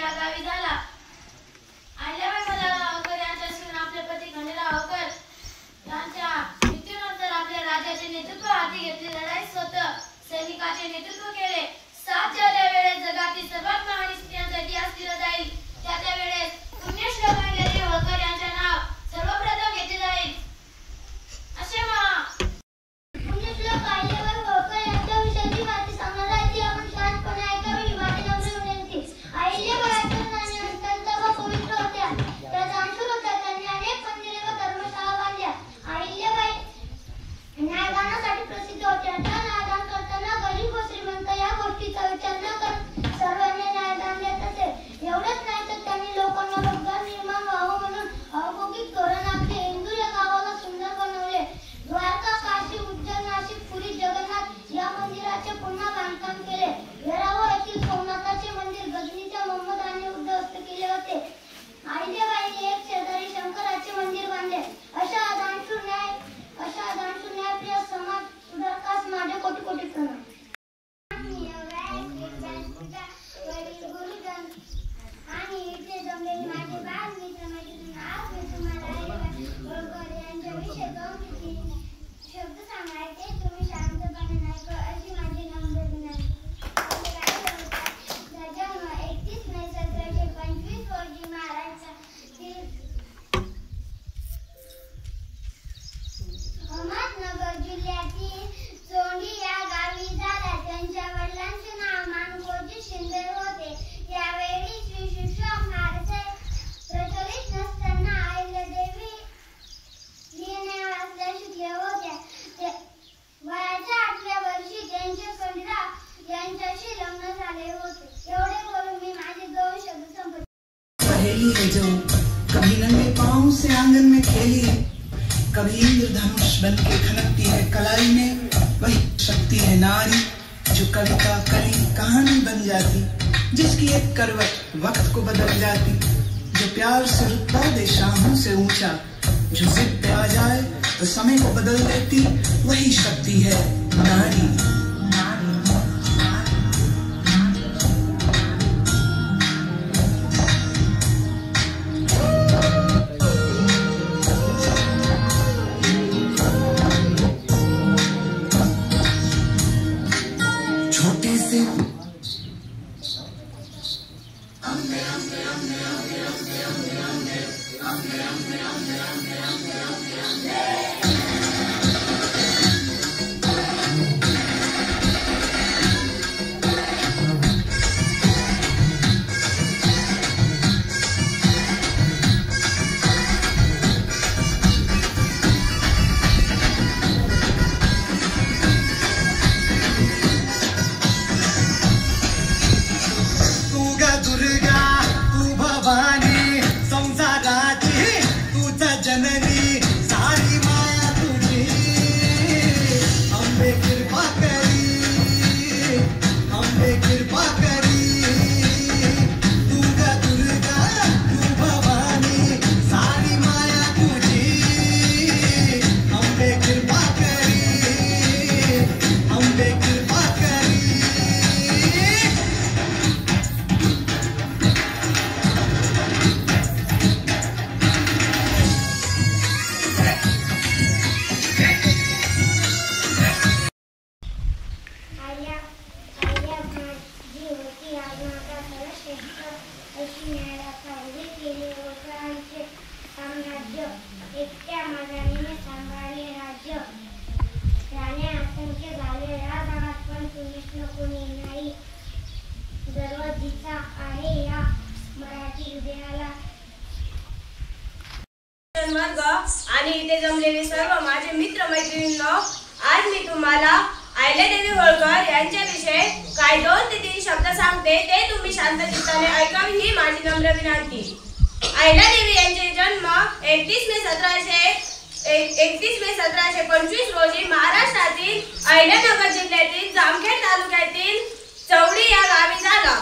या गावी झाला। अहिल्याबाई मल्हार यांच्या सून आपले पती खंडेराव होळकर यांच्या मृत्यूनंतर आपल्या राज्याचे नेतृत्व हाती घेतले, लढाई स्वतः सैनिकांचे नेतृत्व केले। 7 वेळेस जगातील सर्वात महान स्त्रियांचा इतिहास लिहिला जाईल। त्या वेळेस पुण्यश्लोक अहिल्यादेवी होळकर यांचे नाव सर्वप्रथम घेतले जाईल। असे पुण्यश्लोक अहिल्याबाई होळकर यांच्या विषयी माहिती सांगणार आहे ती आपण शांतपणे ऐकावी माझी नम्र विनंती। अहिल्याबाई अत्यंत व पवित्र होत्या, त्या दानशूर होत्या, त्यांनी अनेक मंदिरे व धर्मशाळा बांधल्या। अहिल्याबाई न्यायदानासाठी प्रसिद्ध होत्या, त्या न्यायदान करताना गरीब व श्रीमंत या गोष्टीचा विचार न करता सर्वांना न्यायदान देत असे। एवढंच नाही तर त्यांनी लोकांना रोजगार निर्माण व्हावा म्हणून औद्योगिक धोरण आखले, इंदूर या गावाला सुंदर बनवले। द्वारका, काशी, उज्जैन, नाशिक, पुरी, जगन्नाथ या मंदिराचे पुन्हा बांधकाम केले। वेरावळ येथील सोमनाथाचे मंदिर गजनीच्या मोहम्मदाने उद्ध्वस्त केले होते। अहिल्याबाईंनी एक शेजारी शंकराचे मंदिर बांधले। अशा दानशूर न्यायप्रिय समाज सुधारकास माझे कोटी कोटी प्रणाम। आणि इथे जमलेले माझे बाळ मित्र मैत्रिणी, आज मी तुम्हाला होळकर यांच्याविषयी 2-3 शब्द सांगायचे, तुम्ही शांतपणे ऐका अशी माझी नम्र विनंती। जन्म 31 मे 1725 रोजी महाराष्ट्रातील अहमदनगर जिल्ह्यातील चोंडी या गावी झाला। त्यांच्या वडिलांचे नाव माणकोजी शिंदे होते। यावेळी शिक्षण फारसे प्रचलित नसताना अहिल्यादेवी लिहिणे वाचल्या शिकल्या होत्या। वयाच्या 8व्या वर्षी त्यांचे खंडेराव यांच्याशी लग्न झाले होते। एवढे बोलून मी माझे 2 शब्द संपवले। पहेली है जो कभी नंगे पांव से आंगन में खेली, कभी इंद्रधनुष बन के खनकती है कलाई में, वही शक्ति है नारी जो कविता कली कहानी बन जाती, जिसकी एक करवट वक्त को बदल जाती, जो प्यार से रुतबा दे शाहों से ऊंचा, जो जिद पे आ जाए तो समय को बदल देती, वही शक्ति है नारी। छोटे से वर्ग आणि इथे जमलेले सर्व माझे मित्र मैत्रिणींनो, आज मी तुम्हाला अहिल्यादेवी होळकर यांच्याविषयी काय 2 ते 3 शब्द सांगते, ते तुम्ही शांत चित्ताने ऐकावी ही माझी नम्र विनंती। अहिल्यादेवी यांचे जन्म 31 मे 1725 रोजी महाराष्ट्रातील अहिल्यानगर जिल्ह्यातील जामखेड तालुक्यातील चौंडी या गावी झाला।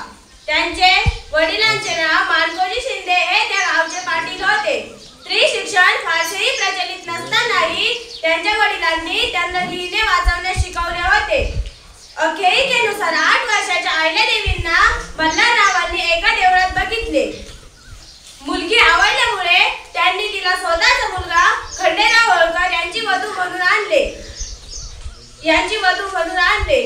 त्यांचे वडिलांचे नाव माणकोजी शिंदे हे त्या गावचे पाटील होते। स्त्री शिक्षण फारसेही प्रचलित नसतानाही त्यांच्या वडिलांनी त्यांना लिहिणे वाचवणे शिकवले होते। अखेरीनुसार 8 वर्षाच्या अहिल्यादेवींना मल्हार रावांनी एका देवळात बघितले। यांची वधू म्हणून आणले.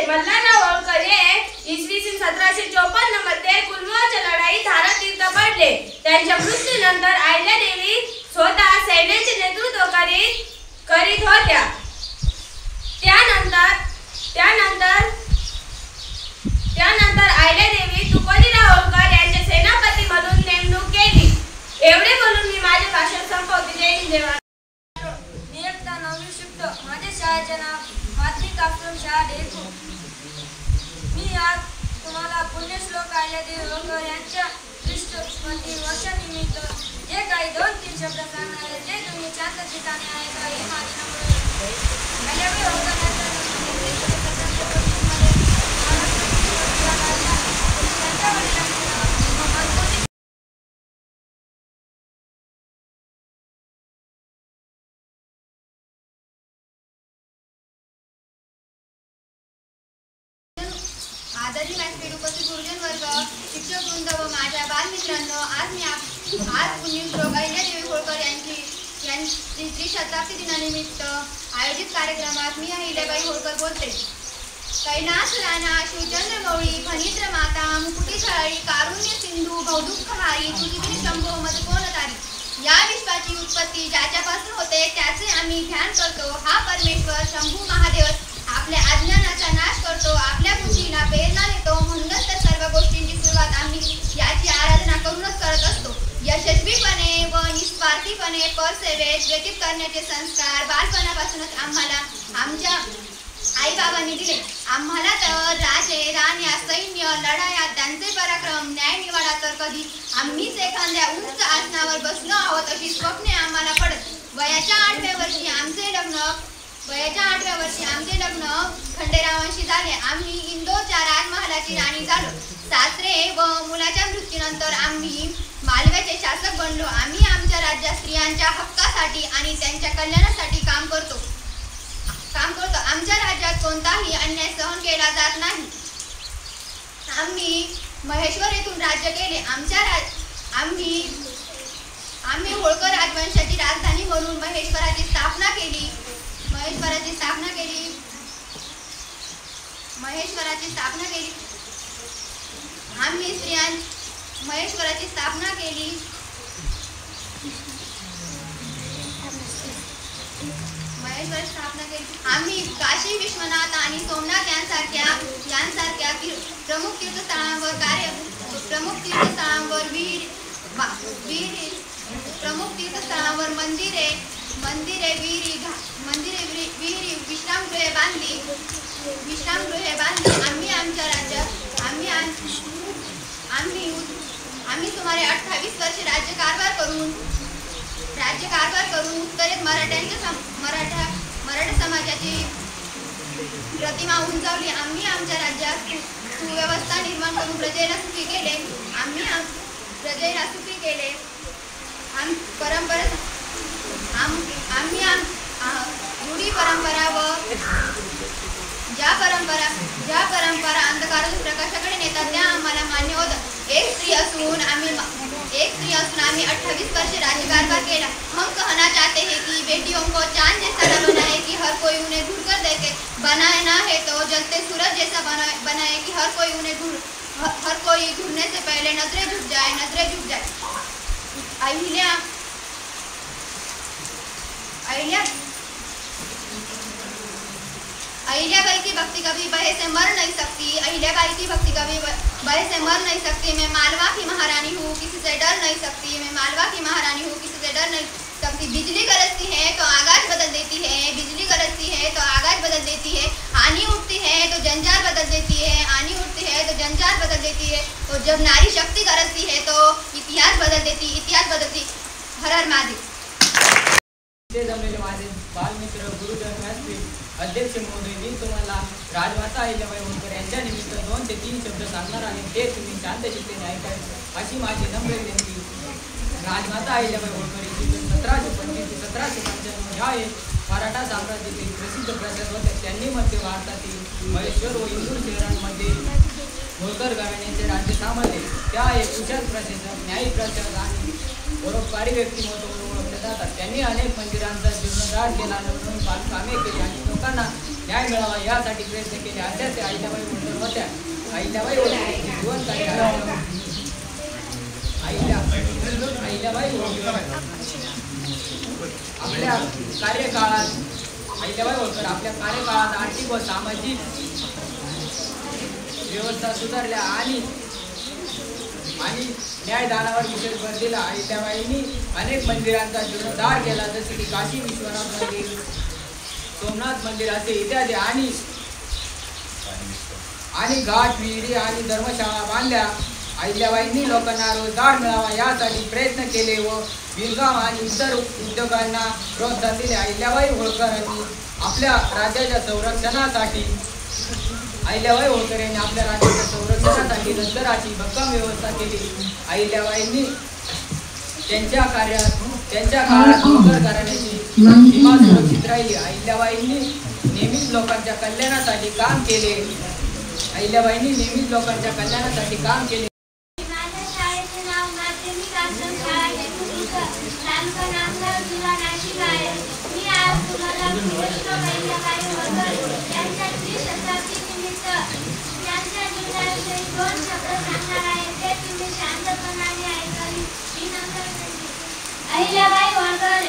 मल्हारराव होळकर हे इसवी सन 1754 मध्ये कुलमोहरच्या लढाईत धारातीर्थ पडले. त्यांच्या मृत्यूनंतर अहिल्यादेवी स्वतः सैन्याचे नेतृत्व करीत होत्या. त्यानंतर अहिल्यादेवी तुकोजीराव होळकर यांच्या सेनापती म्हणून नेमणूक केली. एवढे बोलून मी माझे भाषण संपवते. जय हिंद जय महाराष्ट्र. मी एकटा 9वी शिकतो. माझ्या शाळेचे नाव माध्यमिक आश्रम शाळा ढेकू. मी आज तुम्हाला पुण्यश्लोक अहिल्यादेवी होळकर यांच्या विशिष्ट स्मृती वर्षानिमित्त जे काही 2-3 शब्द सांगणार आहे ते तुम्ही शांत चित्ताने ऐका ही माझी नम्र विनंती. अहिल्यादेवी होळकर आदरणीय व्यासपीठ उपस्थित गुरुजन वर्ग, शिक्षक वृंद व माझ्या बालमित्रांनो, आज पुण्यश्लोक अहिल्यादेवी होळकर यांची त्रिशताब्दी दिनानिमित्त आयोजित कार्यक्रमात मी अहिल्याबाई होळकर बोलते. कैलास राणा शिवचंद्र गवळी फणित्र माता मुकुटी छळी कारुण्य सिंधू भवदुःख हारी तुझी शंभो मद कोण तारी. या विश्वाची उत्पत्ती ज्याच्यापासून होते त्याचे आम्ही ध्यान करतो. हा परमेश्वर शंभू महादेव आपल्या अज्ञानाचा नाश करतो, आपल्या बुद्धीला प्रेरणा देतो. म्हणूनच तर सर्व गोष्टींची सुरुवात आम्ही याची आराधना करूनच करत असतो. यशस्वीपणे व निस्वार्थीपणे परसेवेत व्यतीत करण्याचे संस्कार बालपणापासूनच आम्हाला आमच्या आई बाबांनी दिले. आम्हाला तर राजे राण्या सैन्य लढाया त्यांचे पराक्रम न्याय निवाडा तर कधी आम्हीच एखाद्या उंच आसनावर बसलो आहोत अशी स्वप्ने आम्हाला पडत. वयाच्या 8व्या वर्षी आमचे लग्न खंडेरावांशी झाले. आम्ही इंदोरच्या राजमहालाची राणी झालो. सासरे व मुलाच्या मृत्यूनंतर आम्ही मालव्याचे शासक बनलो. आम्ही आमच्या राज्यात स्त्रियांच्या हक्कासाठी आणि त्यांच्या कल्याणासाठी काम करतो. आमच्या राज्यात कोणताही अन्याय सहन केला जात नाही. आम्ही महेश्वर येथून राज्य केले. आम्ही होळकर राजवंशाची राजधानी म्हणून महेश्वराची स्थापना केली. आम्ही काशी विश्वनाथ आणि सोमनाथ यांसारख्या प्रमुख तीर्थस्थळांवर मंदिरे विहिरी विश्रामगृहे बांधली. आम्ही सुमारे 28 वर्षे राज्यकारभार करून उत्तरेत मराठा समाजाची प्रतिमा उंचावली. आम्ही आमच्या राज्यात सुव्यवस्था निर्माण करून प्रजेला सुखी केले. रूढी परंपरा व ज्या परंपरा अंधकारातून प्रकाशाकडे नेतात त्या आम्हाला मान्य होतात. एक स्त्री असून आम्ही 28 वर्षे राज्यकारभार केला. हम कहना चाहते हैं कि बेटियों को चांद जैसा न बनाए कि हर कोई उन्हें ढूंढ कर देखे. बनाना है तो जलते सूरज जैसा बनाए कि हर कोई ढूंढने से पहले नजरें झुक जाए. अहिल्याबाई की भक्ति कभी बहे से मर नहीं सकती. मैं मालवा की महारानी हूँ, किसी से डर नहीं सकती. बिजली गरजती है तो आकाश बदल देती है. आनी उठती है तो जंजार बदल देती है. और जब नारी शक्ति गरजती है तो इतिहास बदलती. हर हर महादेव. माझे बालमित्र गुरुजन व्यासपीठ अध्यक्ष महोदय, मी तुम्हाला राजमाता अहिल्याबाई होळकर यांच्या निमित्त 2 ते 3 शब्द सांगणार आहे. ते तुम्ही शांत चित्तेने ऐकावे अशी माझी नम्र विनंती. राजमाता अहिल्याबाई होळकर 1725 ते 1795 ह्या मराठा साम्राज्यातील प्रसिद्ध प्रशासक होते. त्यांनी मध्य भारतातील महेश्वर व इंदूर शहरांमध्ये होळकर घराण्याचे राज्य सांभाळले. त्या एक कुशल प्रशासक, न्यायी प्रशासक आणि परोपकारी व्यक्तिमत्व म्हणून ओळखले जातात. त्यांनी अनेक मंदिरांचा जीर्णोद्धार केला, नवनवीन बांधकामे केली आणि लोकांना न्याय मिळावा यासाठी प्रयत्न केले. अशा त्या अहिल्याबाई होळकर होत्या. अहिल्याबाई होळकरांचे जीवन कार्य अहिल्याबाई होळकर आपल्या कार्यकाळात आर्थिक व सामाजिक व्यवस्था सुधारल्या आणि न्यायदानावर विशेष भर दिला. अहिल्याबाईंनी अनेक मंदिरांचा जीर्णोद्धार केला, जसे की काशी विश्वनाथ मंदिर, सोमनाथ मंदिर असे इत्यादी आणि घाट, विहिरी आणि धर्मशाळा बांधल्या. अहिल्याबाईंनी लोकांना रोजगार मिळावा यासाठी प्रयत्न केले व विणकाम आणि इतर उद्योगांना प्रोत्साहन दिले. अहिल्याबाई होळकरांनी आपल्या राज्याच्या संरक्षणासाठी लष्कराची भक्कम व्यवस्था केली. अहिल्याबाईंनी त्यांच्या काळात होळकर घराण्याची सीमा सुरक्षित राहिली. अहिल्याबाईंनी नेहमीच लोकांच्या कल्याणासाठी काम केले. माझ्या शाळेचे नाव माध्यमिक आश्रम शाळा लहानपण आमदार जिल्हा नाशिक आहे. मी आज तुम्हाला पुण्यश्लोक अहिल्याबाई होळकर यांच्या त्रिशताब्दी निमित्त त्यांच्या जीवनाविषयी 2 शब्द सांगणार आहे. ते तुम्ही शांतपणाने ऐकावी विनंती करते. अहिल्याबाई होळकर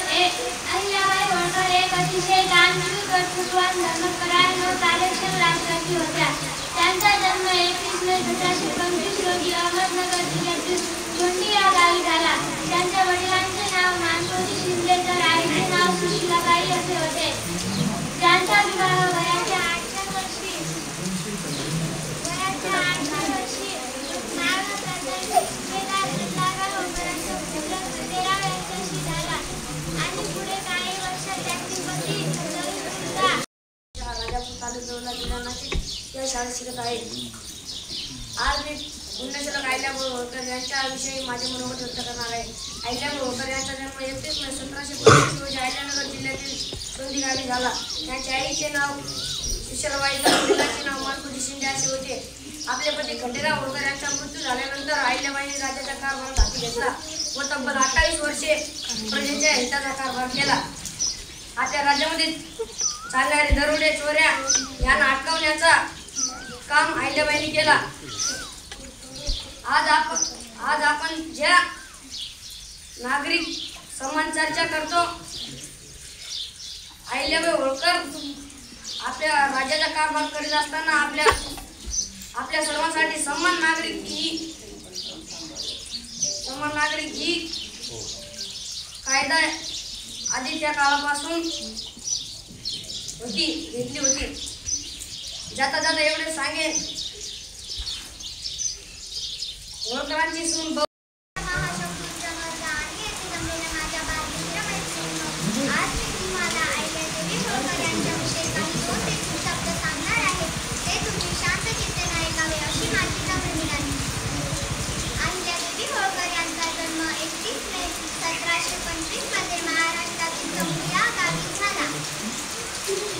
एक अतिशय दानशूर, कर्तृत्ववान, धर्मपरायण व कार्यक्षम राष्ट्रपती होत्या. त्यांचा जन्म 21 मे 1725 रोजी अहमदनगर जिल्ह्यातील गोंडी या गावी झाला. त्यांच्या वडिलांचे नाव मानकोजी शिंदे तर आईचे नाव सुशीलाबाई असे होते. त्यांचा विवाह वयाच्या 8व्या वर्षी आणि पुढे काही वर्षात त्यांचे पती या शाळेत शिकत आहे. आज मी पुण्यश्लोक अहिल्याबाई होळकर यांच्याविषयी माझे मनोगत व्यक्त करणार आहे. अहिल्याबाई होळकर यांचा जन्म 31 मे 1725 रोजी अहिल्यानगर जिल्ह्यातील गोंदी गावी झाला. त्यांच्या आईचे नाव सुशीलाबाई तर वडिलांचे नाव मानकोजी शिंदे असे होते. आपले पती खंडेराव होळकर यांचा मृत्यू झाल्यानंतर अहिल्याबाईंनी राज्याचा कारभार हाती घेतला व तब्बल 28 वर्षे प्रजेच्या हिताचा कारभार केला. आपल्या राज्यामध्ये चालणारे दरोडे, चोऱ्या यांना अटकावण्याचा काम अहिल्याबाईंनी केला. आज आपण ज्या नागरिक सन्मान चर्चा करतो, अहिल्याबाई होळकर आपल्या राज्याचा कारभार करीत असताना आपल्या सर्वांसाठी सन्मान नागरिक ही कायदा आधी त्या काळापासून घेतली होती. जाता एवढे सांगेन, होळकरांची सून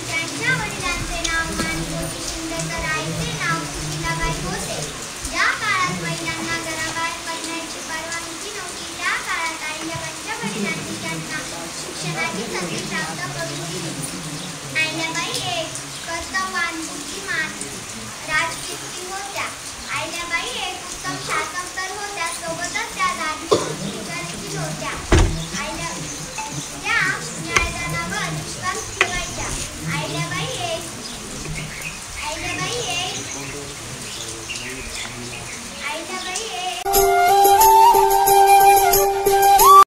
त्यांच्या वडिलांचे नाव मानकोजी शिंदे तर आईचे नाव सुशीलाबाई होते. ज्या काळात महिलांना घराबाहेर पडण्याची परवानगी नव्हती, त्या काळात अहिल्याबाईंच्या वडिलांनी त्यांना शिक्षणाची संधी प्राप्त करून दिली. अहिल्याबाई एक कर्तव्यवान, बुद्धिमान राजकीय होत्या. अहिल्याबाई एक उत्तम शासक तर होत्या, सोबतच त्या धार्मिक देखील होत्या. त्या न्यायदानावर विश्वास ठेवायच्या.